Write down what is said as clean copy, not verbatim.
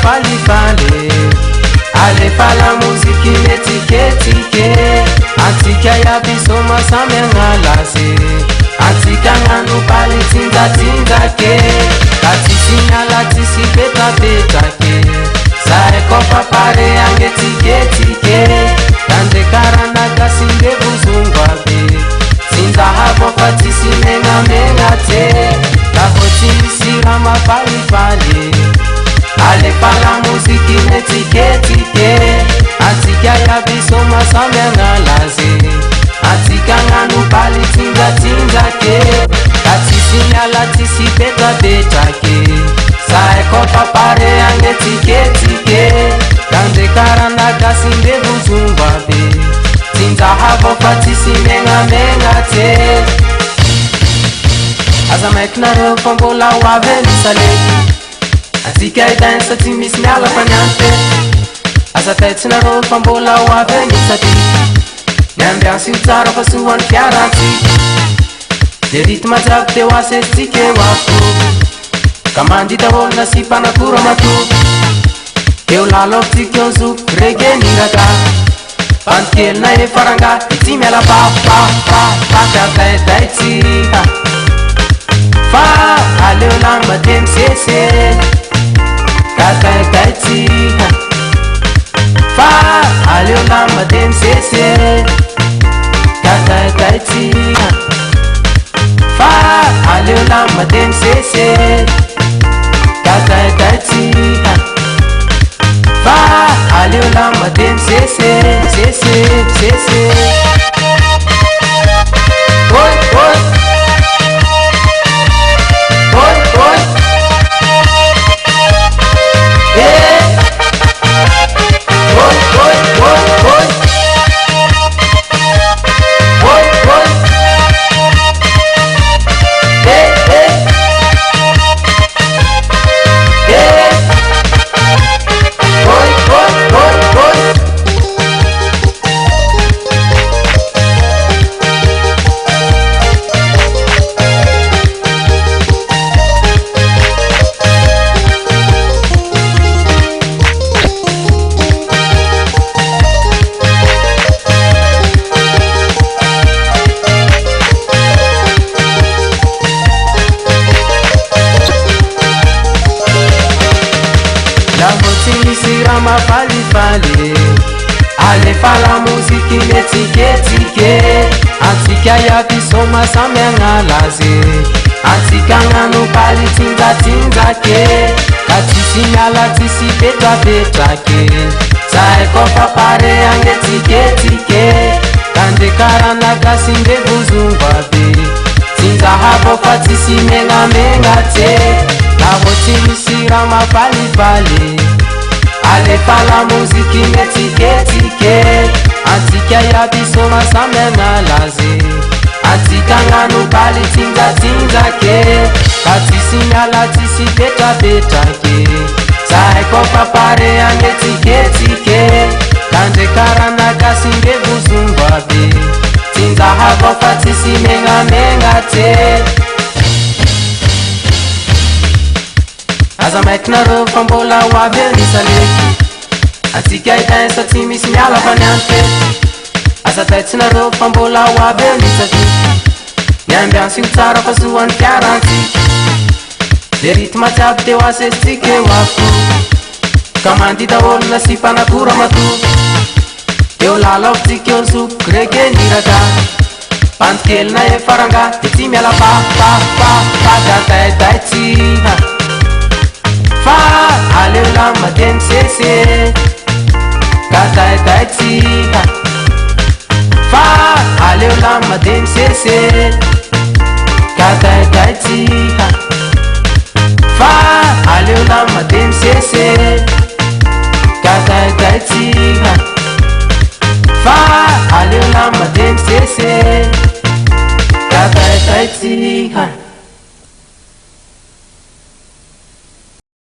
mafalifaly alefa lamozika metsiketsike antsika iaby soma samy agnalazy antsika agnano baly tsinjatsinjake ka tsisy miala tsisy petrapetrake zahay kofa pare agnetiketsike dandrekarana gasinde vozongo aby tsinjahavo fa tsisy megnamegna tse laho tsy misy raha mafalifaly alefa lamozika metsiketsike antsika iaby soma samy agnalazy antsika agnano baly tsinjatsinjake ka tsisy miala tsisy petrapetrake zahay kofa pare agnetiketsike dandrekarana gasinde vozongo aby tsinjahavo fa tsisy megnamegna tse aza maikinareo fa mbola ho avy misaleky antsika idansa tsy misy miala fa niante aza taitsinareo fa mbola ho avy misatiky niambiasy ho tsara fa soany fiarantsika de ritma jiaby teo asetsika eo afo ka mandita olona sy mpanakora matoky eo lalaofitsika eo zoko regeniraka pantikelina efaranga itsy miala papapapafiataitaitsika fa aleo lamba de misese ka taitaitsika fa aleo lamba de misese ka taitaitsika fa aleo lamba de misese ka taitaitsika fa aleo lamba de misese misese misese oi oi oi oi eh oi oi oi oi oi oi eh eh eh oi oi oi oi mafalifaly alefa lamozika metsiketsike antsika iaby soma samy agnalazy antsika agnano baly tsinjatsinjake ka tsisy miala tsisy petrapetrake zahay kofa pare agnetiketsike dandrekarana gasinde vozongo aby tsinjahavo fa tsisy megnamegna tse laho tsy misy raha mafalifaly alefa lamozika metsiketsike antsika iaby soma samy agnalazy antsika agnano baly tsinjatsinjake ka tsisy miala tsisy petrapetrake zahay kofa pare agnetiketsike dandrekarana gasinde vozongo aby tsinjahavo fa tsisy megnamegna tse aza maikinareo fa mbola ho avy misaleky antsika idansa tsy misy miala fa niante aza taitsinareo fa mbola ho avy misatiky niambiasy ho tsara fa soany fiarantsika de ritma jiaby teo asetsika eo afo ka mandita olona sy mpanakora matoky eo lalaofitsika eo zoko regeniraka pantikelina efaranga de tsy miala papapapafiataitaitsika fa aleo lamba de misese ka taitaitsika fa aleo lamba de misese ka taitaitsika fa aleo lamba de misese ka taitaitsika fa aleo lamba de misese ka taitaitsika